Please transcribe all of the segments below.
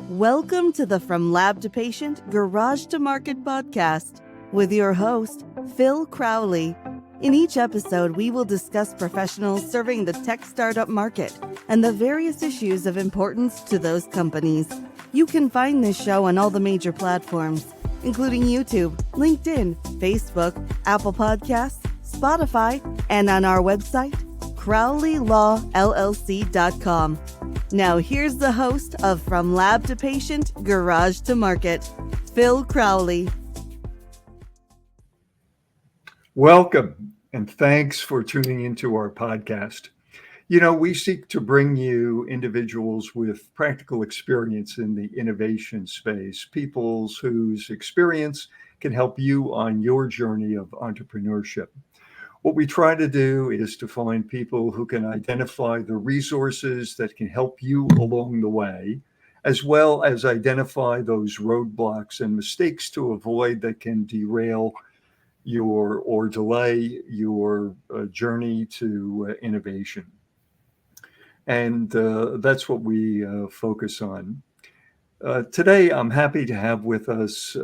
Welcome to the From Lab to Patient, Garage to Market podcast with your host, Phil Crowley. In each episode, we will discuss professionals serving the tech startup market and the various issues of importance to those companies. You can find this show on all the major platforms, including YouTube, LinkedIn, Facebook, Apple Podcasts, Spotify, and on our website, CrowleyLawLLC.com. Now here's the host of From Lab to Patient, Garage to Market, Phil Crowley. Welcome, and thanks for tuning into our podcast. You know, we seek to bring you individuals with practical experience in the innovation space, people whose experience can help you on your journey of entrepreneurship. What we try to do is to find people who can identify the resources that can help you along the way, as well as identify those roadblocks and mistakes to avoid that can derail or delay your journey to innovation. And that's what we focus on. Today, I'm happy to have with us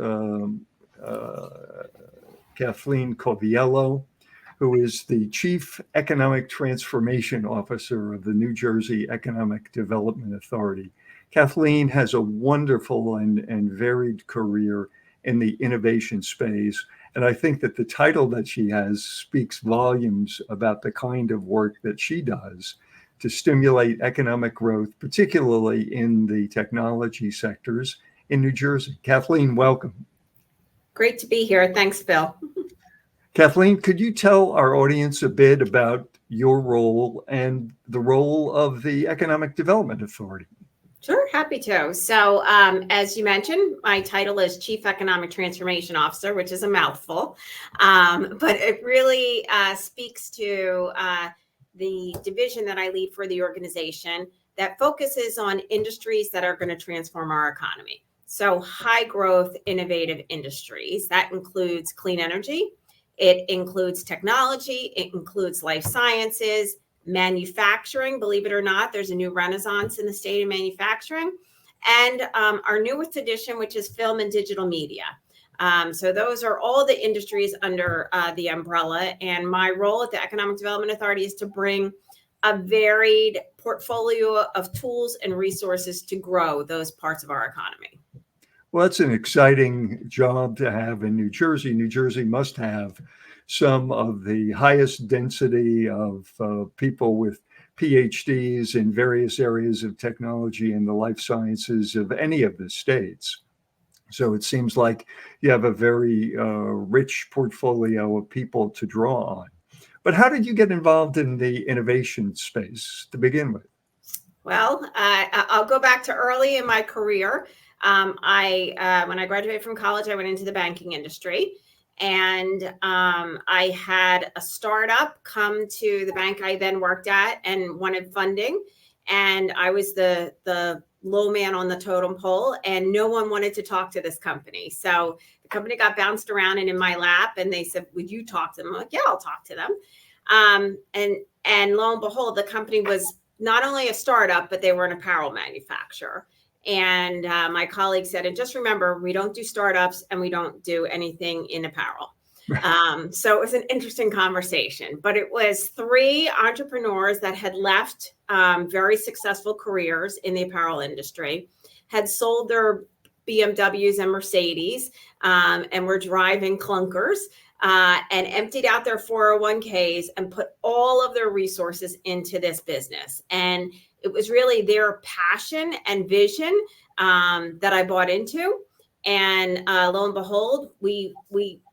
Kathleen Coviello, who is the Chief Economic Transformation Officer of the New Jersey Economic Development Authority. Kathleen has a wonderful and varied career in the innovation space. And I think that the title that she has speaks volumes about the kind of work that she does to stimulate economic growth, particularly in the technology sectors in New Jersey. Kathleen, welcome. Great to be here. Thanks, Phil. Kathleen, could you tell our audience a bit about your role and the role of the Economic Development Authority? Sure, happy to. So as you mentioned, my title is Chief Economic Transformation Officer, which is a mouthful, but it really speaks to the division that I lead for the organization that focuses on industries that are going to transform our economy. So high growth, innovative industries. That includes clean energy. It includes technology. It includes life sciences, manufacturing. Believe it or not, there's a new renaissance in the state of manufacturing. And our newest addition, which is film and digital media. So those are all the industries under the umbrella. And my role at the Economic Development Authority is to bring a varied portfolio of tools and resources to grow those parts of our economy. Well, that's an exciting job to have in New Jersey. New Jersey must have some of the highest density of people with PhDs in various areas of technology and the life sciences of any of the states. So it seems like you have a very rich portfolio of people to draw on. But how did you get involved in the innovation space to begin with? Well, I'll go back to early in my career. When I graduated from college, I went into the banking industry, and I had a startup come to the bank I then worked at and wanted funding. And I was the low man on the totem pole, and no one wanted to talk to this company. So the company got bounced around and in my lap, and they said, "Would you talk to them?" I'm like, "Yeah, I'll talk to them." And lo and behold, the company was not only a startup, but they were an apparel manufacturer. And my colleague said, and just remember, we don't do startups and we don't do anything in apparel. So it was an interesting conversation, but it was three entrepreneurs that had left very successful careers in the apparel industry, had sold their BMWs and Mercedes, and were driving clunkers, and emptied out their 401ks and put all of their resources into this business. And it was really their passion and vision that I bought into. And lo and behold, we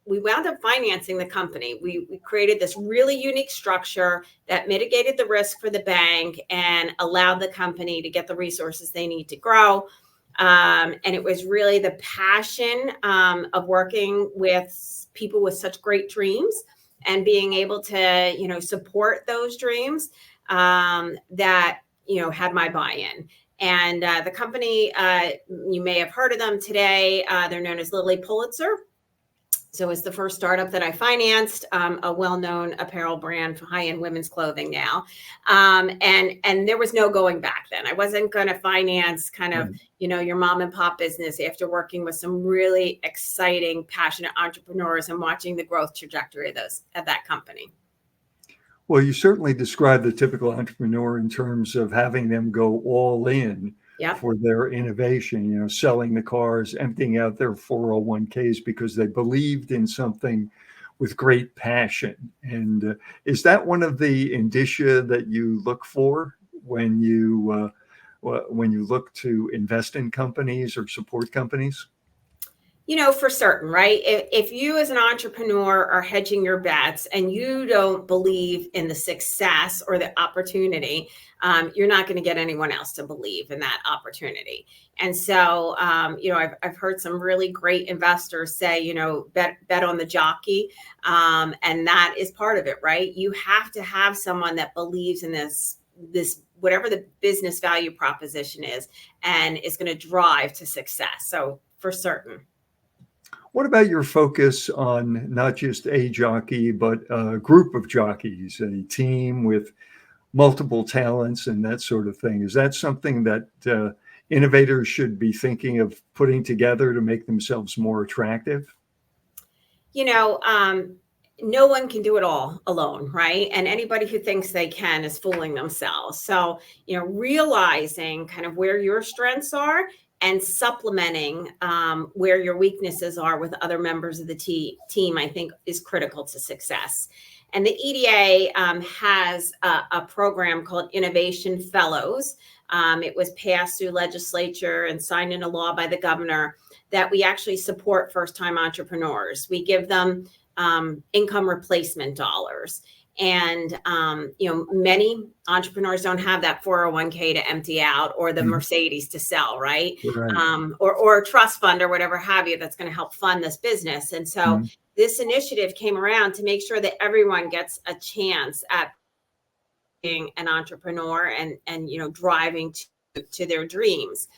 wound up financing the company. We created this really unique structure that mitigated the risk for the bank and allowed the company to get the resources they need to grow. And it was really the passion of working with people with such great dreams and being able to, support those dreams that, had my buy-in. And the company, you may have heard of them today. They're known as Lilly Pulitzer. So it's the first startup that I financed, a well-known apparel brand for high-end women's clothing now. And there was no going back then. I wasn't going to finance kind of, your mom and pop business after working with some really exciting, passionate entrepreneurs and watching the growth trajectory of that company. Well, you certainly describe the typical entrepreneur in terms of having them go all in for their innovation, selling the cars, emptying out their 401ks because they believed in something with great passion. And is that one of the indicia that you look for when you look to invest in companies or support companies? For certain, right? If you as an entrepreneur are hedging your bets and you don't believe in the success or the opportunity, you're not going to get anyone else to believe in that opportunity. And so, I've heard some really great investors say, bet on the jockey. And that is part of it, right? You have to have someone that believes in this whatever the business value proposition is and is going to drive to success. So for certain. What about your focus on not just a jockey, but a group of jockeys, a team with multiple talents and that sort of thing? Is that something that innovators should be thinking of putting together to make themselves more attractive? No one can do it all alone, right? And anybody who thinks they can is fooling themselves. So, realizing kind of where your strengths are and supplementing where your weaknesses are with other members of the team, I think is critical to success. And the EDA has a program called Innovation Fellows. It was passed through legislature and signed into law by the governor that we actually support first-time entrepreneurs. We give them income replacement dollars. And, many entrepreneurs don't have that 401k to empty out or the Mercedes to sell, right? Or a trust fund or whatever have you that's going to help fund this business. And so this initiative came around to make sure that everyone gets a chance at being an entrepreneur and driving to their dreams.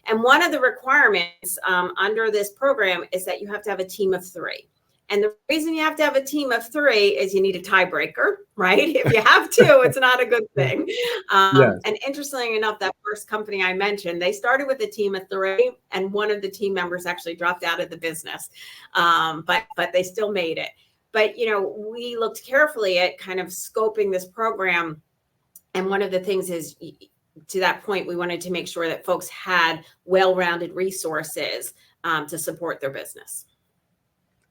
And one of the requirements under this program is that you have to have a team of 3. And the reason you have to have a team of 3 is you need a tiebreaker, right? If you have 2, it's not a good thing. And interestingly enough, that first company I mentioned, they started with a team of 3, and one of the team members actually dropped out of the business, but they still made it. But, we looked carefully at kind of scoping this program. And one of the things is, to that point, we wanted to make sure that folks had well-rounded resources to support their business.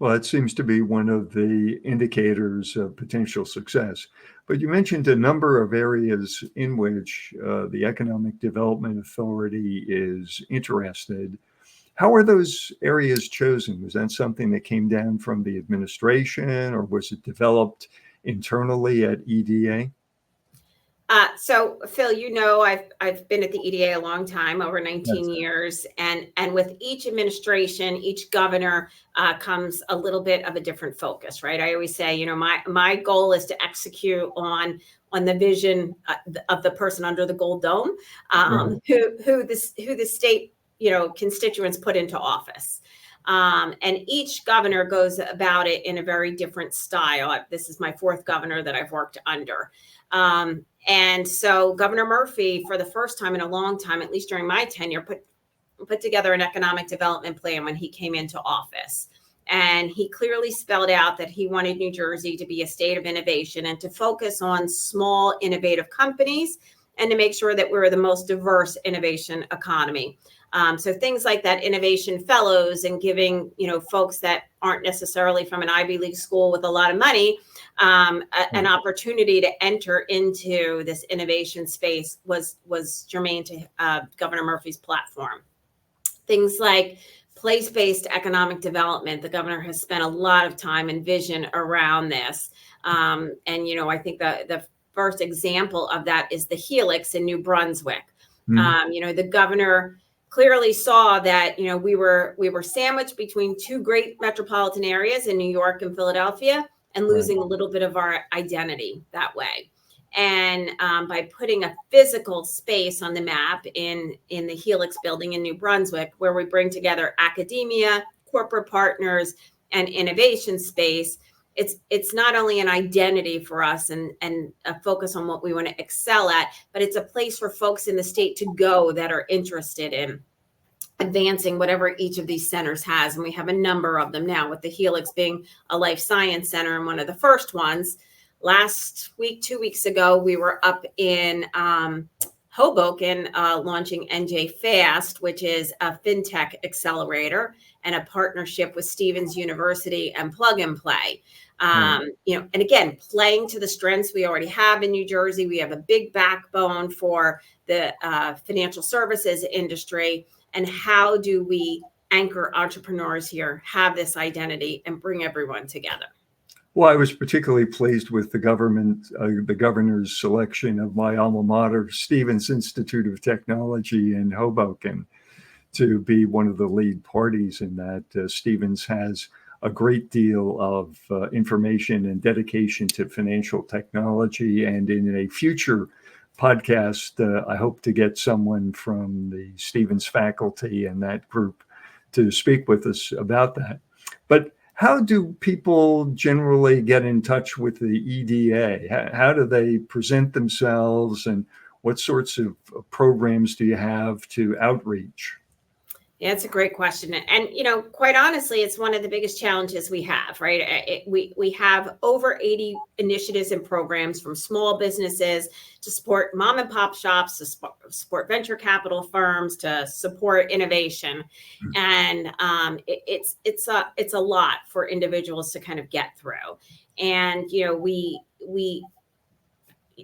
Well, it seems to be one of the indicators of potential success. But you mentioned a number of areas in which the Economic Development Authority is interested. How are those areas chosen? Was that something that came down from the administration, or was it developed internally at EDA? So Phil, I've been at the EDA a long time, over 19 years, and with each administration, each governor comes a little bit of a different focus, right? I always say, my goal is to execute on the vision of the person under the gold dome, who the state constituents put into office. And each governor goes about it in a very different style. This is my 4th governor that I've worked under. And so Governor Murphy, for the first time in a long time, at least during my tenure, put together an economic development plan when he came into office. And he clearly spelled out that he wanted New Jersey to be a state of innovation and to focus on small, innovative companies and to make sure that we're the most diverse innovation economy. So things like that Innovation Fellows and giving, folks that aren't necessarily from an Ivy League school with a lot of money, an opportunity to enter into this innovation space was germane to Governor Murphy's platform. Things like place-based economic development. The governor has spent a lot of time and vision around this. And, I think the first example of that is the Helix in New Brunswick. The governor clearly saw that, we were sandwiched between 2 great metropolitan areas in New York and Philadelphia, and losing a little bit of our identity that way. And by putting a physical space on the map in the Helix building in New Brunswick, where we bring together academia, corporate partners, and innovation space, it's not only an identity for us and a focus on what we want to excel at, but it's a place for folks in the state to go that are interested in advancing whatever each of these centers has. And we have a number of them now, with the Helix being a life science center and one of the first ones. Last week, 2 weeks ago, we were up in Hoboken launching NJ Fast, which is a fintech accelerator and a partnership with Stevens University and Plug and Play. And again, playing to the strengths we already have in New Jersey. We have a big backbone for the financial services industry. And how do we anchor entrepreneurs here, have this identity, and bring everyone together? Well, I was particularly pleased with the governor's selection of my alma mater, Stevens Institute of Technology in Hoboken, to be one of the lead parties in that. Stevens has a great deal of information and dedication to financial technology. And in a future podcast, I hope to get someone from the Stevens faculty and that group to speak with us about that. But how do people generally get in touch with the EDA? How do they present themselves, and what sorts of programs do you have to outreach? Yeah, it's a great question. And, quite honestly, it's one of the biggest challenges we have, right? We have over 80 initiatives and programs, from small businesses to support mom and pop shops, to support venture capital firms, to support innovation. And it's a lot for individuals to kind of get through. And, we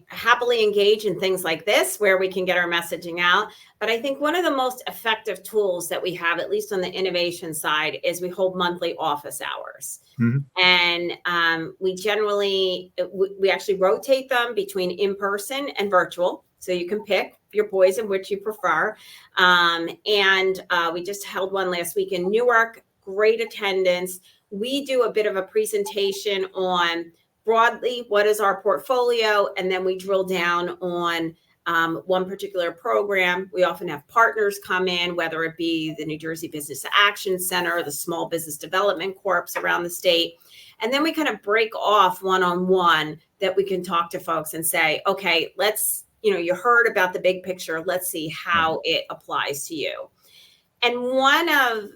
happily engage in things like this where we can get our messaging out. But I think one of the most effective tools that we have, at least on the innovation side, is we hold monthly office hours. Mm-hmm. And we actually rotate them between in-person and virtual. So you can pick your poison, which you prefer. We just held one last week in Newark, great attendance. We do a bit of a presentation on broadly what is our portfolio, and then we drill down on one particular program. We often have partners come in, whether it be the New Jersey Business Action Center, the Small Business Development Corps around the state. And then we kind of break off one-on-one that we can talk to folks and say, okay, you heard about the big picture. Let's see how it applies to you. And one of,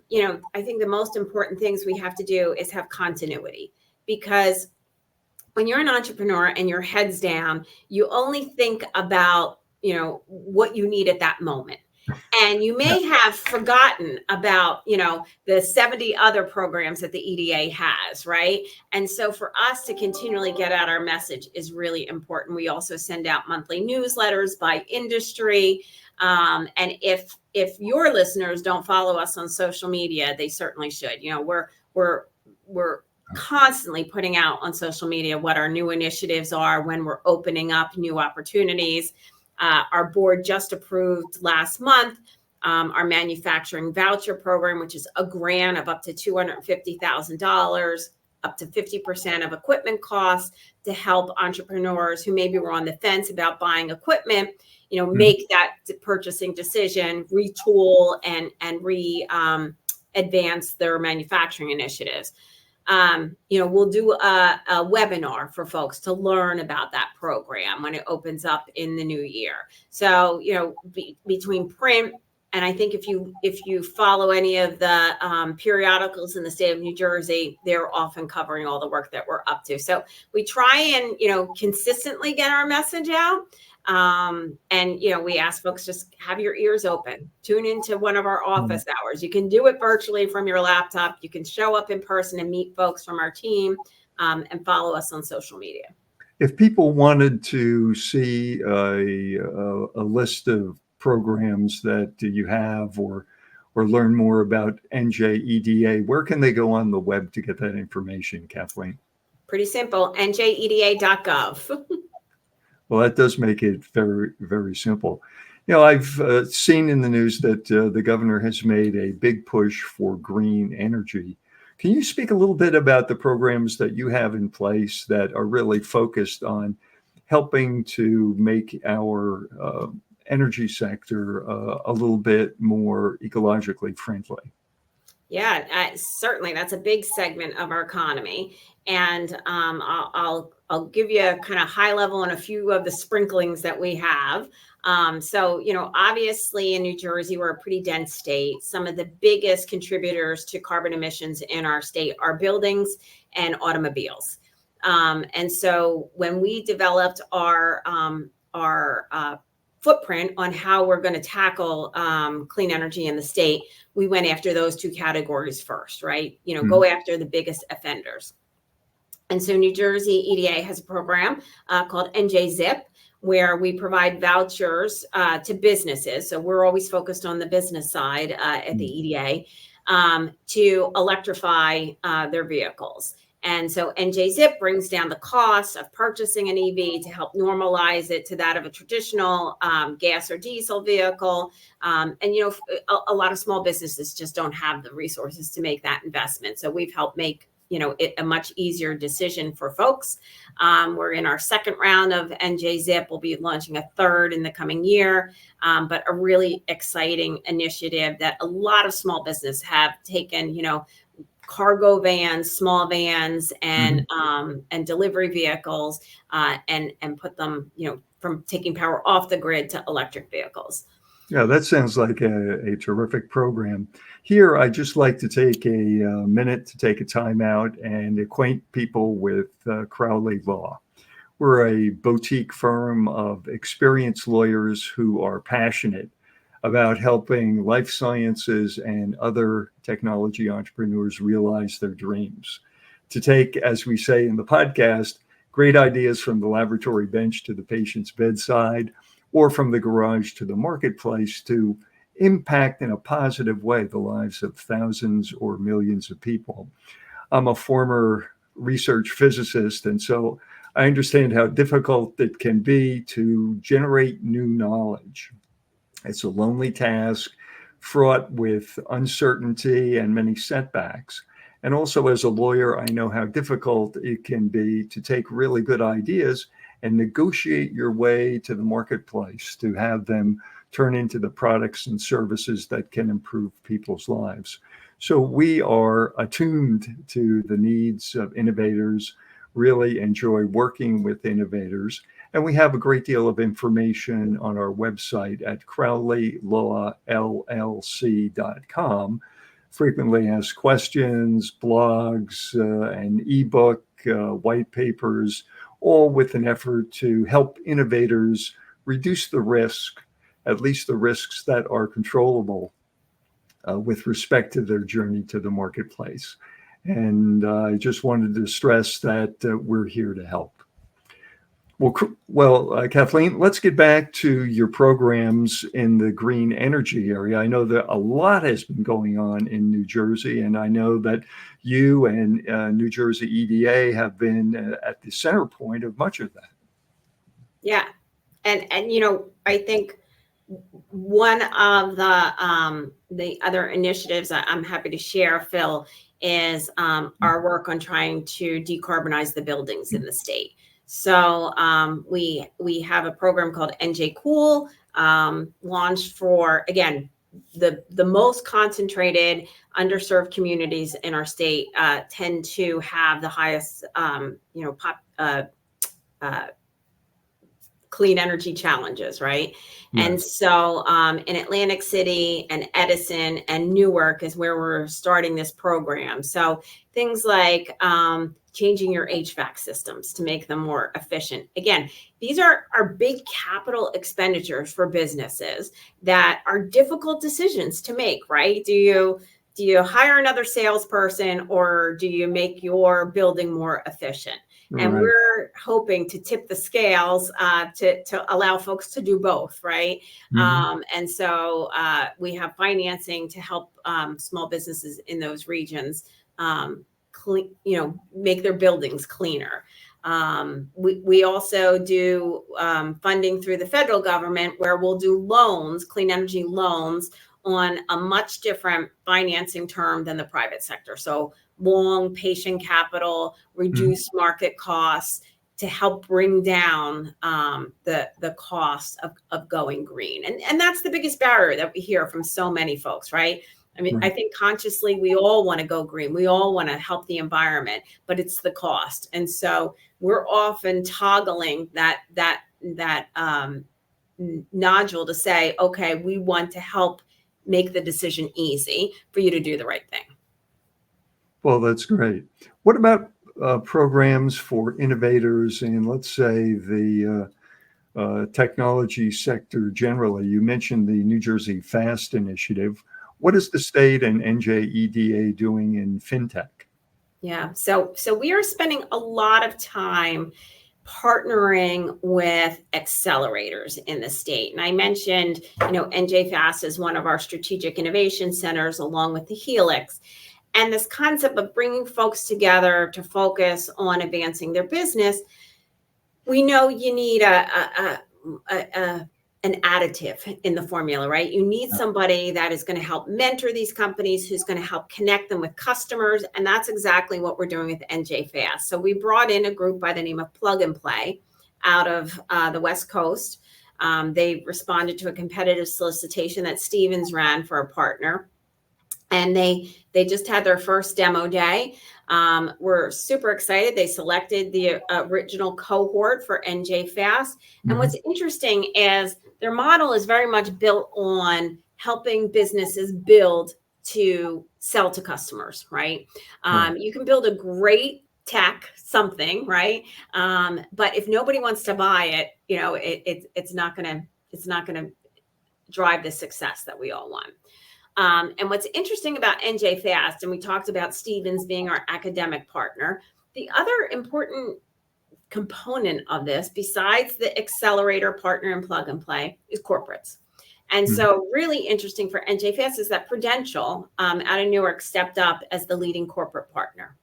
I think the most important things we have to do is have continuity, because when you're an entrepreneur and your head's down, you only think about, what you need at that moment. And you may have forgotten about, the 70 other programs that the EDA has, right? And so for us to continually get out our message is really important. We also send out monthly newsletters by industry. And if your listeners don't follow us on social media, they certainly should. We're constantly putting out on social media what our new initiatives are, when we're opening up new opportunities. Our board just approved last month our manufacturing voucher program, which is a grant of up to $250,000, up to 50% of equipment costs, to help entrepreneurs who maybe were on the fence about buying equipment, make that purchasing decision, retool and advance their manufacturing initiatives. We'll do a webinar for folks to learn about that program when it opens up in the new year. So, between print, and I think if you follow any of the periodicals in the state of New Jersey, they're often covering all the work that we're up to. So we try and, consistently get our message out. We ask folks, just have your ears open, tune into one of our office hours. You can do it virtually from your laptop. You can show up in person and meet folks from our team, and follow us on social media. If people wanted to see a list of programs that you have, or learn more about NJEDA, where can they go on the web to get that information, Kathleen? Pretty simple, njeda.gov. Well, that does make it very, very simple. I've seen in the news that the governor has made a big push for green energy. Can you speak a little bit about the programs that you have in place that are really focused on helping to make our energy sector a little bit more ecologically friendly? Yeah, certainly that's a big segment of our economy, and I'll give you a kind of high level on a few of the sprinklings that we have. So obviously in New Jersey we're a pretty dense state. Some of the biggest contributors to carbon emissions in our state are buildings and automobiles. And so when we developed our footprint on how we're going to tackle clean energy in the state, we went after those two categories first, right? Go after the biggest offenders. And so New Jersey EDA has a program called NJZIP, where we provide vouchers to businesses. So we're always focused on the business side at the EDA to electrify their vehicles. And so NJZIP brings down the cost of purchasing an EV to help normalize it to that of a traditional gas or diesel vehicle. And, a lot of small businesses just don't have the resources to make that investment. So we've helped make it a much easier decision for folks. We're in our second round of NJZIP. We'll be launching a third in the coming year, but a really exciting initiative that a lot of small business have taken, cargo vans, small vans, and delivery vehicles, and put them, from taking power off the grid to electric vehicles. Yeah, that sounds like a terrific program. Here, I'd just like to take a minute to take a time out and acquaint people with Crowley Law. We're a boutique firm of experienced lawyers who are passionate about helping life sciences and other technology entrepreneurs realize their dreams. To take, as we say in the podcast, great ideas from the laboratory bench to the patient's bedside, or from the garage to the marketplace, to impact in a positive way the lives of thousands or millions of people. I'm a former research physicist, and so I understand how difficult it can be to generate new knowledge. It's a lonely task, fraught with uncertainty and many setbacks. And also, as a lawyer, I know how difficult it can be to take really good ideas and negotiate your way to the marketplace to have them turn into the products and services that can improve people's lives. So we are attuned to the needs of innovators, really enjoy working with innovators, and we have a great deal of information on our website at crowleylawllc.com. Frequently asked questions, blogs, an ebook, white papers, all with an effort to help innovators reduce the risk, at least the risks that are controllable, with respect to their journey to the marketplace. And I just wanted to stress that we're here to help. Well, Kathleen, let's get back to your programs in the green energy area. I know that a lot has been going on in New Jersey, and I know that you and New Jersey EDA have been at the center point of much of that. Yeah, and I think one of the other initiatives I'm happy to share, Phil, is our work on trying to decarbonize the buildings in the state. So we have a program called NJ Cool, launched for, again, the most concentrated, underserved communities in our state tend to have the highest, clean energy challenges, right? Yes. And so in Atlantic City and Edison and Newark is where we're starting this program. So things like changing your HVAC systems to make them more efficient. Again, these are big capital expenditures for businesses that are difficult decisions to make, right? Do you hire another salesperson, or do you make your building more efficient? And right. We're hoping to tip the scales to allow folks to do both, right? Mm-hmm. And so we have financing to help small businesses in those regions make their buildings cleaner. We also do funding through the federal government, where we'll do loans, clean energy loans, on a much different financing term than the private sector. So long patient capital, reduce market costs to help bring down the cost of going green. And that's the biggest barrier that we hear from so many folks, right? I mean, I Right. think consciously we all want to go green. We all want to help the environment, but it's the cost. And so we're often toggling that nodule to say, okay, we want to help make the decision easy for you to do the right thing. Well, that's great. What about programs for innovators in, let's say, the technology sector generally? You mentioned the New Jersey FAST initiative. What is the state and NJEDA doing in fintech? Yeah. So we are spending a lot of time partnering with accelerators in the state. And I mentioned, NJ Fast is one of our strategic innovation centers along with the Helix. And this concept of bringing folks together to focus on advancing their business, we know you need an additive in the formula, right? You need somebody that is going to help mentor these companies, who's going to help connect them with customers. And that's exactly what we're doing with NJ Fast. So we brought in a group by the name of Plug and Play out of the West Coast. They responded to a competitive solicitation that Stevens ran for a partner. And they just had their first demo day. We're super excited. They selected the original cohort for NJ Fast. And what's interesting is their model is very much built on helping businesses build to sell to customers, right? You can build a great tech something, right? But if nobody wants to buy it, it's not gonna drive the success that we all want. And what's interesting about NJ Fast, and we talked about Stevens being our academic partner, the other important component of this, besides the accelerator partner and Plug and Play, is corporates. And so really interesting for NJ Fast is that Prudential out of Newark stepped up as the leading corporate partner.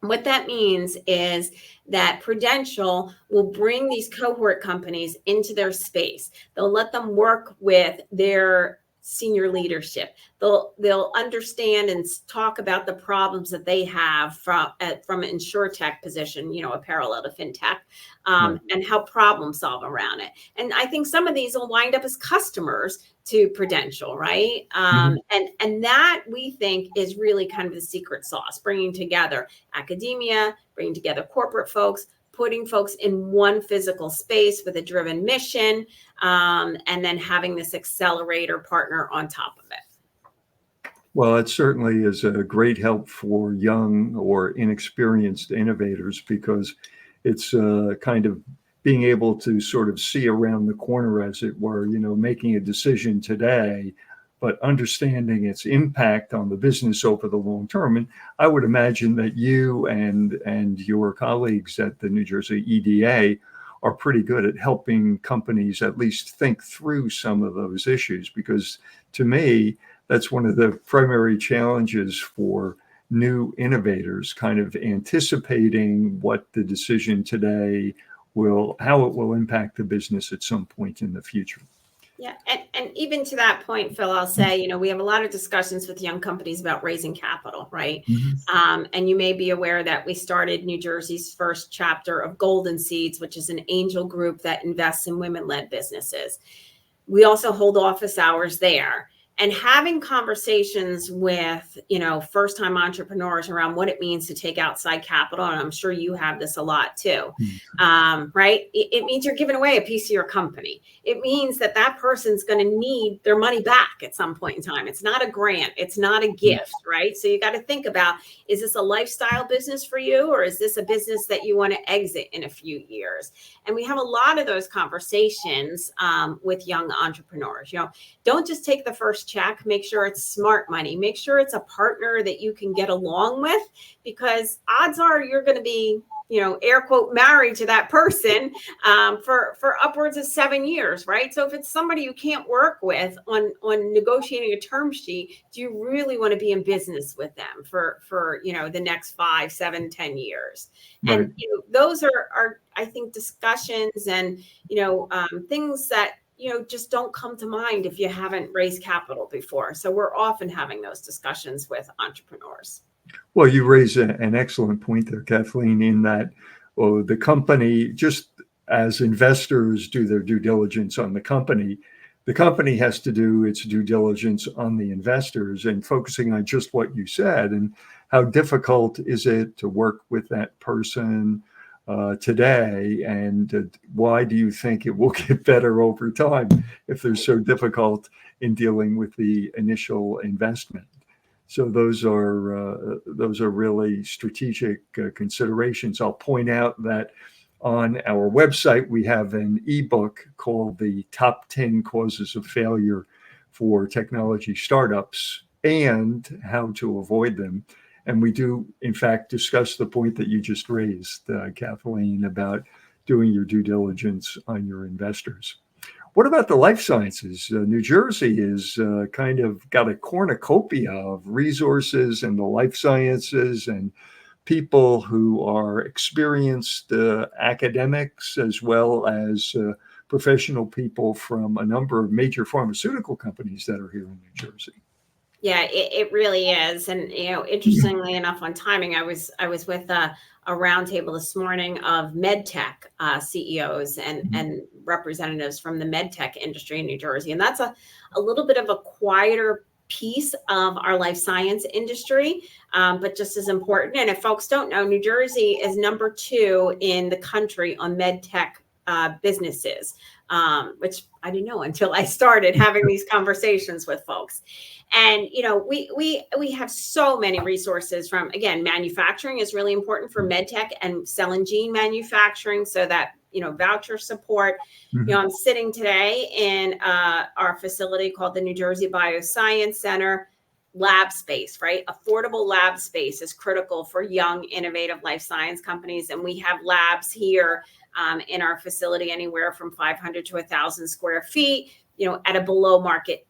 What that means is that Prudential will bring these cohort companies into their space. They'll let them work with their senior leadership. They'll understand and talk about the problems that they have from an insurtech position, a parallel to fintech, and help problem solve around it. And I think some of these will wind up as customers to Prudential, right? And that we think is really kind of the secret sauce, bringing together academia, bringing together corporate folks, putting folks in one physical space with a driven mission, and then having this accelerator partner on top of it. Well, it certainly is a great help for young or inexperienced innovators, because it's kind of being able to sort of see around the corner, as it were, making a decision today, but understanding its impact on the business over the long term. And I would imagine that you and your colleagues at the New Jersey EDA are pretty good at helping companies at least think through some of those issues, because to me, that's one of the primary challenges for new innovators, kind of anticipating what the decision today how it will impact the business at some point in the future. Yeah. And even to that point, Phil, I'll say, we have a lot of discussions with young companies about raising capital, right? And you may be aware that we started New Jersey's first chapter of Golden Seeds, which is an angel group that invests in women-led businesses. We also hold office hours there. And having conversations with, first-time entrepreneurs around what it means to take outside capital, and I'm sure you have this a lot too, right? It means you're giving away a piece of your company. It means that person's going to need their money back at some point in time. It's not a grant. It's not a gift, right? So you got to think about, is this a lifestyle business for you, or is this a business that you want to exit in a few years? And we have a lot of those conversations with young entrepreneurs. Don't just take the first check. Make sure it's smart money. Make sure it's a partner that you can get along with, because odds are you're going to be, air quote, married to that person for upwards of 7 years, right? So if it's somebody you can't work with on negotiating a term sheet, do you really want to be in business with them for the next 5, 7, 10 years? Right. And those are I think discussions and things that just don't come to mind if you haven't raised capital before. So we're often having those discussions with entrepreneurs. Well, you raise an excellent point there, Kathleen, in that the company, just as investors do their due diligence on the company, the company has to do its due diligence on the investors, and focusing on just what you said and how difficult is it to work with that person today, and why do you think it will get better over time if they're so difficult in dealing with the initial investment? So those are really strategic considerations. I'll point out that on our website, we have an ebook called The Top 10 Causes of Failure for Technology Startups and How to Avoid Them. And we do, in fact, discuss the point that you just raised, Kathleen, about doing your due diligence on your investors. What about the life sciences? New Jersey is kind of got a cornucopia of resources in the life sciences and people who are experienced academics as well as professional people from a number of major pharmaceutical companies that are here in New Jersey. Yeah, it really is. And, interestingly enough, on timing, I was with a roundtable this morning of med tech CEOs and representatives from the med tech industry in New Jersey. And that's a little bit of a quieter piece of our life science industry, but just as important. And if folks don't know, New Jersey is number 2 in the country on med tech businesses, which I didn't know until I started having these conversations with folks. And, we have so many resources from, again, manufacturing is really important for med tech and cell and gene manufacturing, so that, voucher support. I'm sitting today in our facility called the New Jersey Bioscience Center. Lab space, right? Affordable lab space is critical for young, innovative life science companies. And we have labs here in our facility anywhere from 500 to 1,000 square feet, at a below market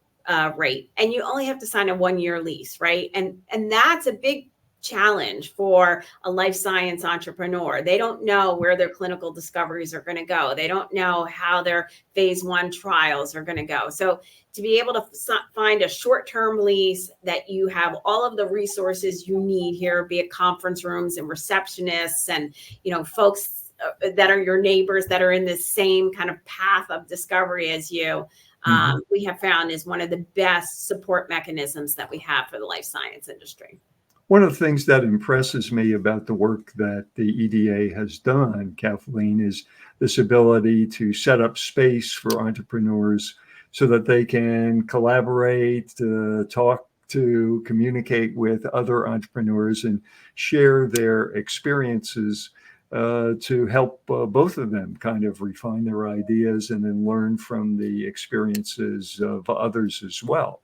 rate. And you only have to sign a 1-year lease, right? And that's a big challenge for a life science entrepreneur. They don't know where their clinical discoveries are going to go. They don't know how their phase 1 trials are going to go. So to be able to find a short-term lease that you have all of the resources you need here, be it conference rooms and receptionists and, folks that are your neighbors that are in the same kind of path of discovery as you, we have found is one of the best support mechanisms that we have for the life science industry. One of the things that impresses me about the work that the EDA has done, Kathleen, is this ability to set up space for entrepreneurs so that they can collaborate, talk to, communicate with other entrepreneurs and share their experiences to help both of them kind of refine their ideas and then learn from the experiences of others as well.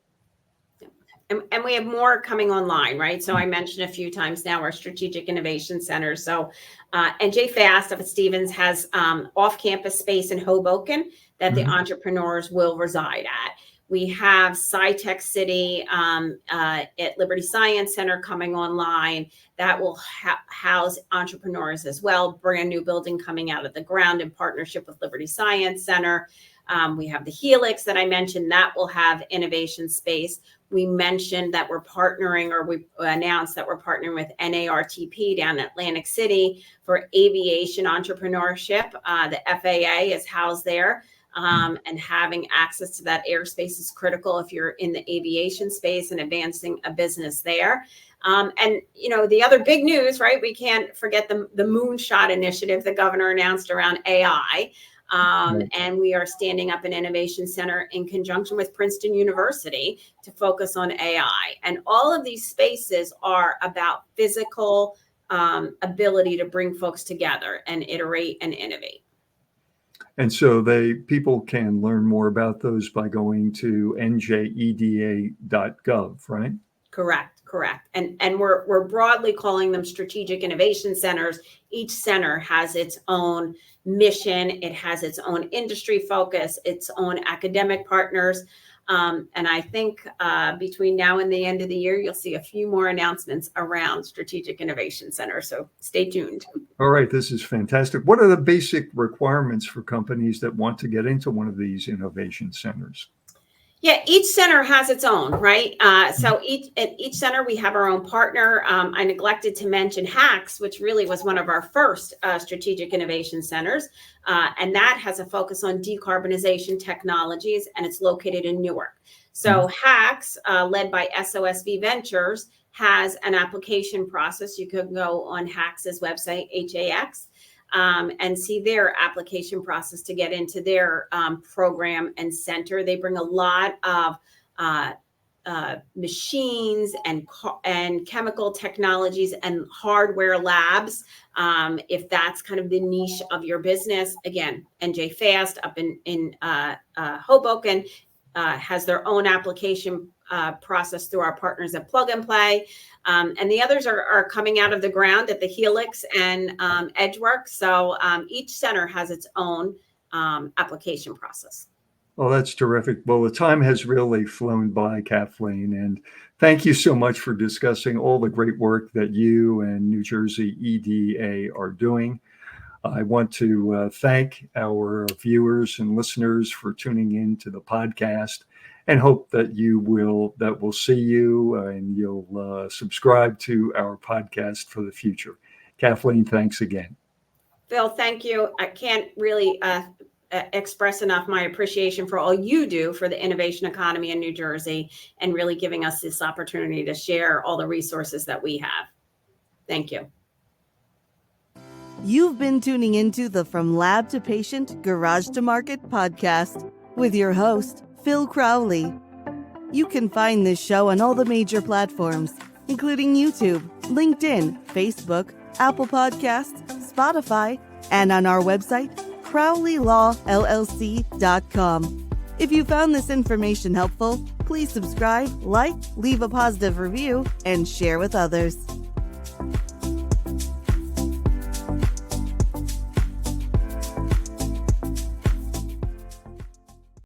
And we have more coming online, right? So I mentioned a few times now our Strategic Innovation Center. So NJ Fast up at Stevens has off-campus space in Hoboken that the entrepreneurs will reside at. We have SciTech City at Liberty Science Center coming online that will house entrepreneurs as well. Brand new building coming out of the ground in partnership with Liberty Science Center. We have the Helix that I mentioned that will have innovation space. We mentioned that we're partnering, or we announced that we're partnering with NARTP down in Atlantic City for aviation entrepreneurship. The FAA is housed there. And having access to that airspace is critical if you're in the aviation space and advancing a business there. And, the other big news, right? We can't forget the Moonshot initiative the governor announced around AI. And we are standing up an innovation center in conjunction with Princeton University to focus on AI. And all of these spaces are about physical ability to bring folks together and iterate and innovate. And so people can learn more about those by going to NJEDA.gov, right? Correct. And we're broadly calling them strategic innovation centers. Each center has its own mission. It has its own industry focus, its own academic partners. And I think between now and the end of the year, you'll see a few more announcements around strategic innovation centers. So stay tuned. All right. This is fantastic. What are the basic requirements for companies that want to get into one of these innovation centers? Yeah, each center has its own, right? So at each center, we have our own partner. I neglected to mention HACS, which really was one of our first strategic innovation centers. And that has a focus on decarbonization technologies, and it's located in Newark. So HACS, led by SOSV Ventures, has an application process. You can go on HACS's website, HAX, and see their application process to get into their program and center. They bring a lot of machines and chemical technologies and hardware labs. If that's kind of the niche of your business, again, NJ Fast up in Hoboken has their own application process through our partners at Plug and Play. And the others are coming out of the ground at the Helix and Edgeworks. So each center has its own application process. Oh, that's terrific. Well, the time has really flown by, Kathleen, and thank you so much for discussing all the great work that you and New Jersey EDA are doing. I want to thank our viewers and listeners for tuning in to the podcast, and hope that we'll see you and you'll subscribe to our podcast for the future. Kathleen, thanks again. Phil, thank you. I can't really express enough my appreciation for all you do for the innovation economy in New Jersey, and really giving us this opportunity to share all the resources that we have. Thank you. You've been tuning into the From Lab to Patient, Garage to Market podcast with your host, Phil Crowley. You can find this show on all the major platforms, including YouTube, LinkedIn, Facebook, Apple Podcasts, Spotify, and on our website, CrowleyLawLLC.com. If you found this information helpful, please subscribe, like, leave a positive review, and share with others.